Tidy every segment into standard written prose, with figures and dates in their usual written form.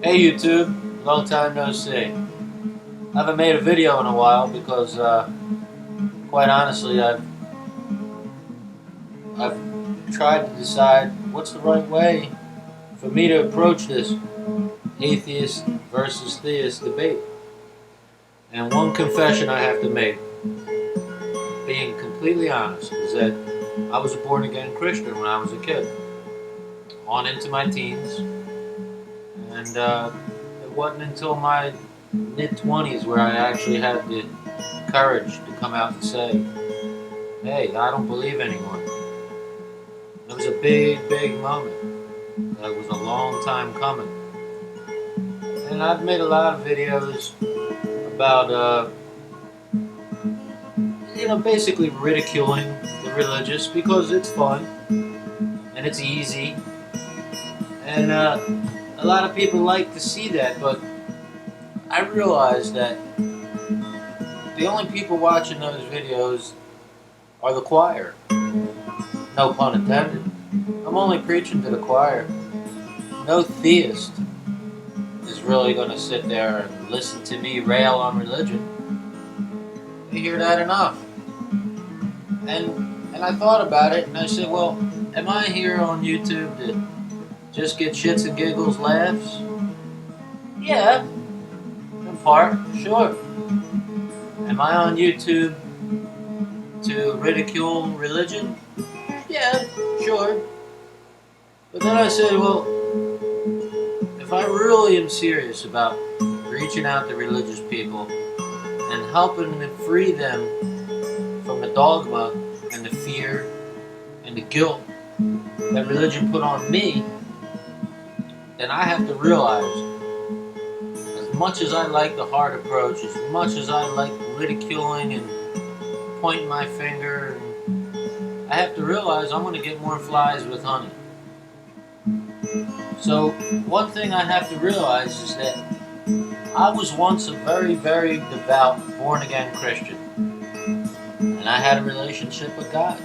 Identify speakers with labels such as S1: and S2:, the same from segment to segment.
S1: Hey YouTube, long time no see. I haven't made a video in a while because, quite honestly, I've tried to decide what's the right way for me to approach this atheist versus theist debate. And one confession I have to make, being completely honest, is that I was a born-again Christian when I was a kid, on into my teens, and it wasn't until my mid-20s where I actually had the courage to come out and say, hey, I don't believe anymore. It was a big, big moment. That was a long time coming. And I've made a lot of videos about, basically ridiculing the religious because it's fun and it's easy. And a lot of people like to see that, but I realize that the only people watching those videos are the choir. No pun intended. I'm only preaching to the choir. No theist is really going to sit there and listen to me rail on religion. They hear that enough. And I thought about it and I said, well, am I here on YouTube to just get shits and giggles, laughs? Yeah, in part, sure. Am I on YouTube to ridicule religion? Yeah, sure. But then I said, well, if I really am serious about reaching out to religious people and helping to free them from the dogma and the fear and the guilt that religion put on me, then I have to realize, as much as I like the hard approach, as much as I like ridiculing and pointing my finger, I have to realize I'm going to get more flies with honey. So one thing I have to realize is that I was once a very, very devout, born-again Christian. And I had a relationship with God.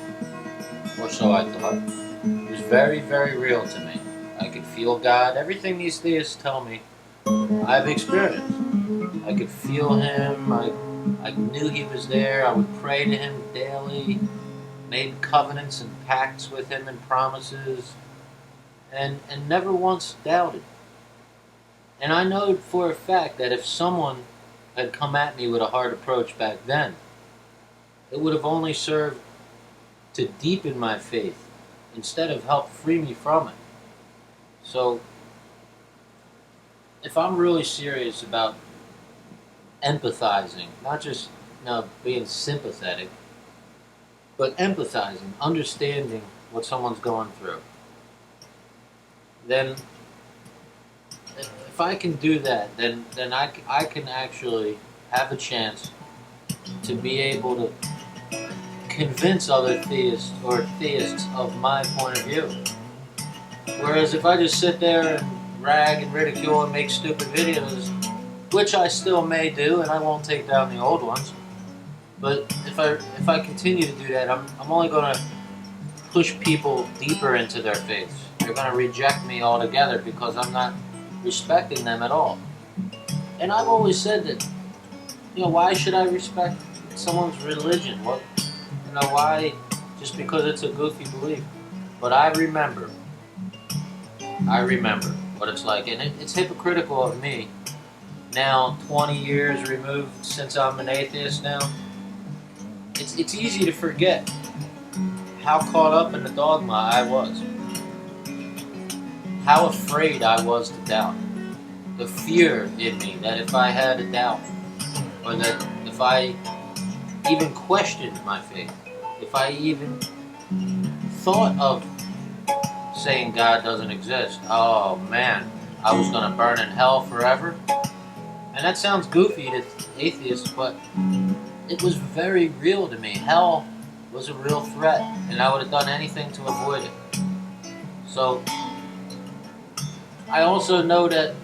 S1: Or so I thought. It was very, very real to me. I could feel God. Everything these theists tell me, I've experienced. I could feel Him. I knew He was there. I would pray to Him daily. Made covenants and pacts with Him and promises. And never once doubted. And I know for a fact that if someone had come at me with a hard approach back then, it would have only served to deepen my faith instead of help free me from it. So, if I'm really serious about empathizing, not just being sympathetic, but empathizing, understanding what someone's going through, then if I can do that, then I can actually have a chance to be able to convince other theists or theists of my point of view. Whereas if I just sit there and rag and ridicule and make stupid videos, which I still may do, and I won't take down the old ones, but if I continue to do that, I'm only going to push people deeper into their faiths. They're going to reject me altogether because I'm not respecting them at all. And I've always said that, why should I respect someone's religion? Why? Just because it's a goofy belief. But I remember what it's like. And it's hypocritical of me, now 20 years removed since I'm an atheist now. It's easy to forget how caught up in the dogma I was. How afraid I was to doubt. The fear in me that if I had a doubt, or that if I even questioned my faith, if I even thought of saying God doesn't exist, oh man, I was going to burn in hell forever. And that sounds goofy to atheists, but it was very real to me. Hell was a real threat, and I would have done anything to avoid it. So I also know that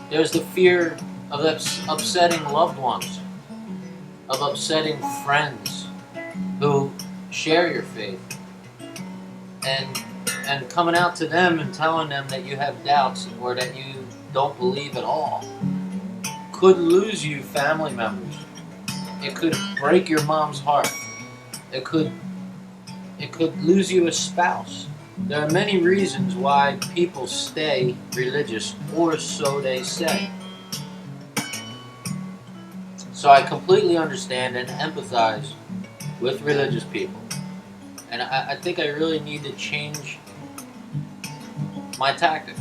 S1: there's the fear of upsetting loved ones, of upsetting friends who share your faith, and coming out to them and telling them that you have doubts or that you don't believe at all could lose you family members. It could break your mom's heart. It could lose you a spouse. There are many reasons why people stay religious, or so they say. So I completely understand and empathize with religious people. And I think I really need to change my tactics.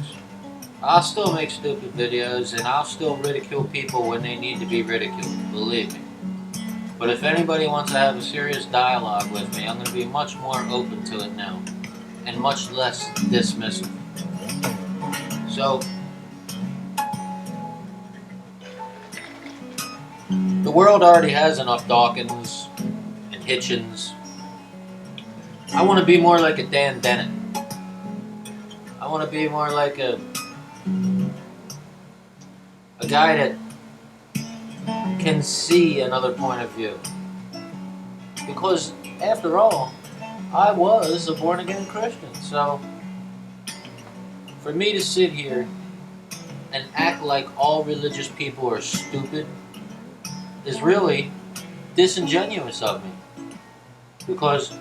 S1: I'll still make stupid videos, and I'll still ridicule people when they need to be ridiculed, believe me. But if anybody wants to have a serious dialogue with me, I'm going to be much more open to it now, and much less dismissive. So, the world already has enough Dawkins and Hitchens. I want to be more like a Dan Dennett. I want to be more like a guy that can see another point of view. Because, after all, I was a born-again Christian. So, for me to sit here and act like all religious people are stupid is really disingenuous of me. Because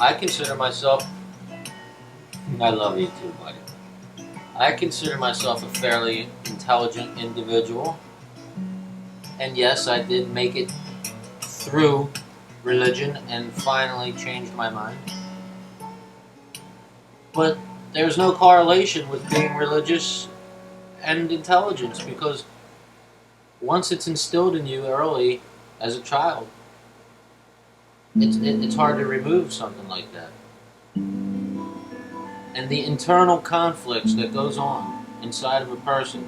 S1: I consider myself, I love you too, buddy. I consider myself a fairly intelligent individual. And yes, I did make it through religion and finally changed my mind. But there's no correlation with being religious and intelligence, because once it's instilled in you early as a child, it's hard to remove something like that. And the internal conflicts that goes on inside of a person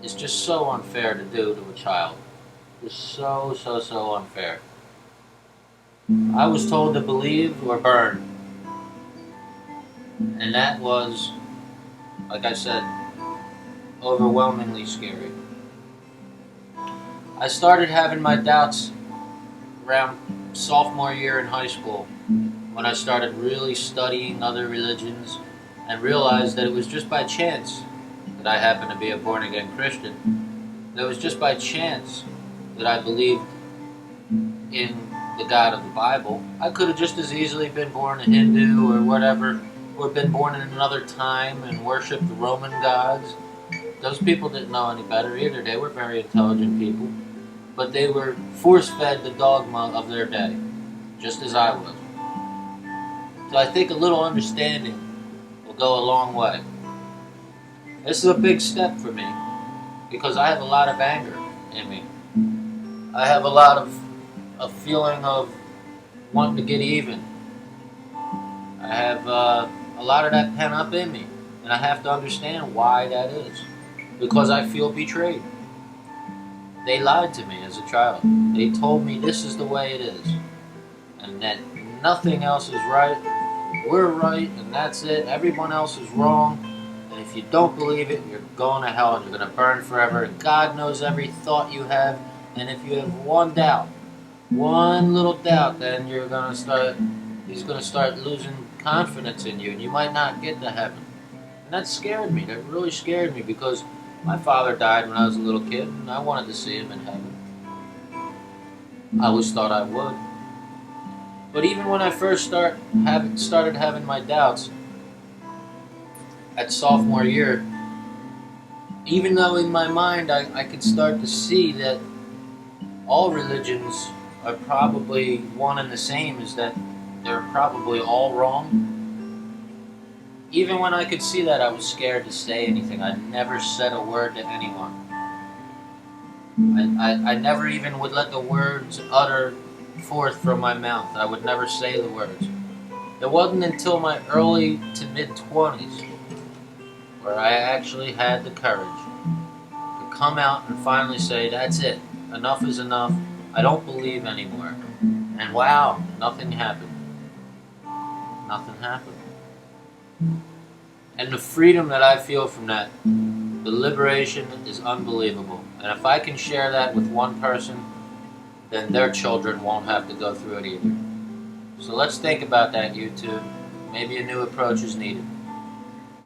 S1: is just so unfair to do to a child. It's so unfair. I was told to believe or burn. And that was, like I said, overwhelmingly scary. I started having my doubts around sophomore year in high school, when I started really studying other religions and realized that it was just by chance that I happened to be a born-again Christian. That it was just by chance that I believed in the God of the Bible. I could have just as easily been born a Hindu or whatever, or been born in another time and worshipped the Roman gods. Those people didn't know any better either. They were very intelligent people, but they were force-fed the dogma of their day, just as I was. So I think a little understanding will go a long way. This is a big step for me, because I have a lot of anger in me. I have a lot of a feeling of wanting to get even. I have a lot of that pent up in me, and I have to understand why that is. Because I feel betrayed. They lied to me as a child. They told me this is the way it is, and that nothing else is right. We're right, and that's it. Everyone else is wrong, and if you don't believe it, you're going to hell and you're going to burn forever, and God knows every thought you have, and if you have one doubt, one little doubt, then He's going to start losing confidence in you, and you might not get to heaven. And that scared me. That really scared me, because my father died when I was a little kid, and I wanted to see him in heaven. I always thought I would. But even when I first started having my doubts at sophomore year, even though in my mind I could start to see that all religions are probably one and the same, is that they're probably all wrong. Even when I could see that, I was scared to say anything. I never said a word to anyone. I never even would let the words utter forth from my mouth. I would never say the words. It wasn't until my early to mid-20s where I actually had the courage to come out and finally say, that's it. Enough is enough. I don't believe anymore. And wow, nothing happened. Nothing happened. And the freedom that I feel from that, the liberation is unbelievable. And if I can share that with one person, then their children won't have to go through it either. So let's think about that, YouTube. Maybe a new approach is needed.